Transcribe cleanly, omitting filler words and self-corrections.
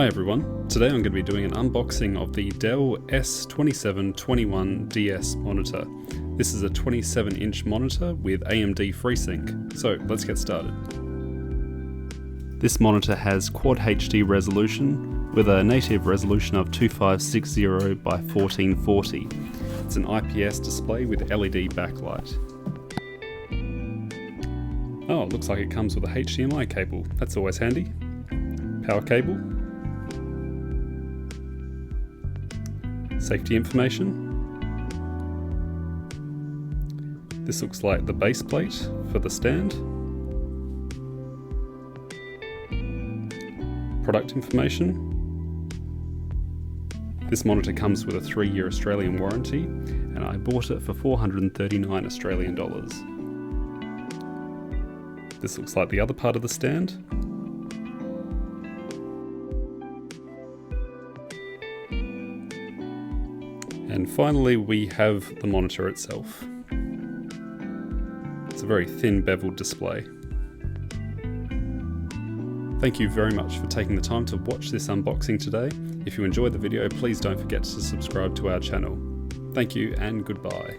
Hi everyone, today I'm going to be doing an unboxing of the Dell S2721DS monitor. This is a 27-inch monitor with AMD FreeSync, so let's get started. This monitor has Quad HD resolution with a native resolution of 2560 by 1440. It's an IPS display with LED backlight. Oh, it looks like it comes with a Hdmi cable, that's always handy. Power cable. Safety information. This looks like the base plate for the stand. Product information. This monitor comes with a 3-year Australian warranty, and I bought it for 439 Australian dollars. This looks like the other part of the stand. And finally we have the monitor itself. It's a very thin beveled display. Thank you very much for taking the time to watch this unboxing today. If you enjoyed the video, please don't forget to subscribe to our channel. Thank you and goodbye.